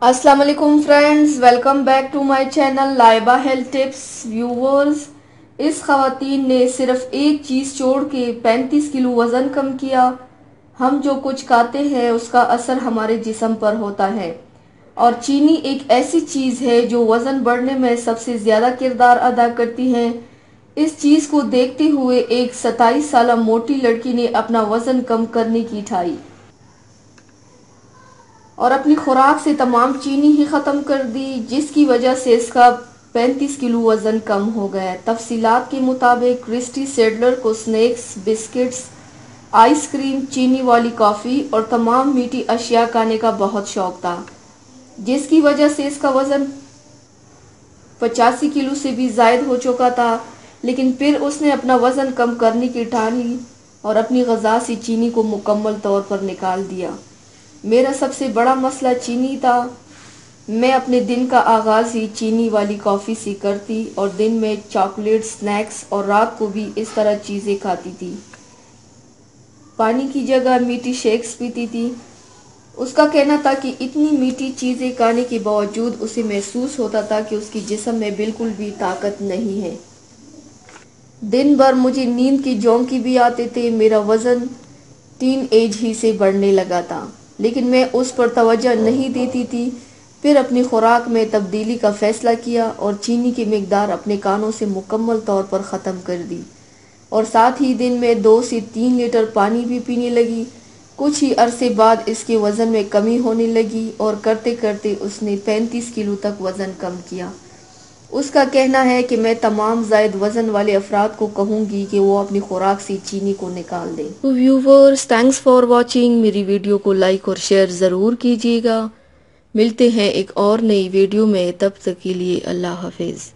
अस्सलाम वालेकुम friends, welcome back to my channel Laiba health tips. Viewers, इस खवातीन ने सिर्फ एक चीज़ छोड़ के 35 किलो वज़न कम किया। हम जो कुछ खाते हैं उसका असर हमारे जिस्म पर होता है और चीनी एक ऐसी चीज़ है जो वज़न बढ़ने में सबसे ज़्यादा किरदार अदा करती है। इस चीज़ को देखते हुए एक 27 साल मोटी लड़की ने अपना वज़न कम करने की ठाई और अपनी खुराक से तमाम चीनी ही ख़त्म कर दी, जिसकी वजह से इसका 35 किलो वज़न कम हो गया। तफसीलात के मुताबिक क्रिस्टी सेडलर को स्नैक्स, बिस्किट्स, आइसक्रीम, चीनी वाली कॉफ़ी और तमाम मीठी अशिया खाने का बहुत शौक था, जिसकी वजह से इसका वज़न 85 किलो से भी ज़ायद हो चुका था। लेकिन फिर उसने अपना वज़न कम करने की ठानी और अपनी ग़िज़ा से चीनी को मुकम्मल तौर पर निकाल दिया। मेरा सबसे बड़ा मसला चीनी था। मैं अपने दिन का आगाज़ ही चीनी वाली कॉफ़ी से करती और दिन में चॉकलेट, स्नैक्स और रात को भी इस तरह चीज़ें खाती थी। पानी की जगह मीठी शेक्स पीती थी। उसका कहना था कि इतनी मीठी चीज़ें खाने के बावजूद उसे महसूस होता था कि उसके जिस्म में बिल्कुल भी ताकत नहीं है। दिन भर मुझे नींद के झोंके भी आते थे। मेरा वज़न टीन एज ही से बढ़ने लगा था, लेकिन मैं उस पर तवज्जो नहीं देती थी। फिर अपनी खुराक में तब्दीली का फ़ैसला किया और चीनी की मिकदार अपने खानों से मुकम्मल तौर पर ख़त्म कर दी और साथ ही दिन में 2 से 3 लीटर पानी भी पीने लगी। कुछ ही अरसे बाद इसके वज़न में कमी होने लगी और करते करते उसने 35 किलो तक वज़न कम किया। उसका कहना है कि मैं तमाम ज़ायद वज़न वाले अफराद को कहूँगी कि वो अपनी खुराक से चीनी को निकाल दें। तो व्यूवर्स, थैंक्स फॉर वॉचिंग। मेरी वीडियो को लाइक और शेयर ज़रूर कीजिएगा। मिलते हैं एक और नई वीडियो में, तब तक के लिए अल्लाह हाफिज़।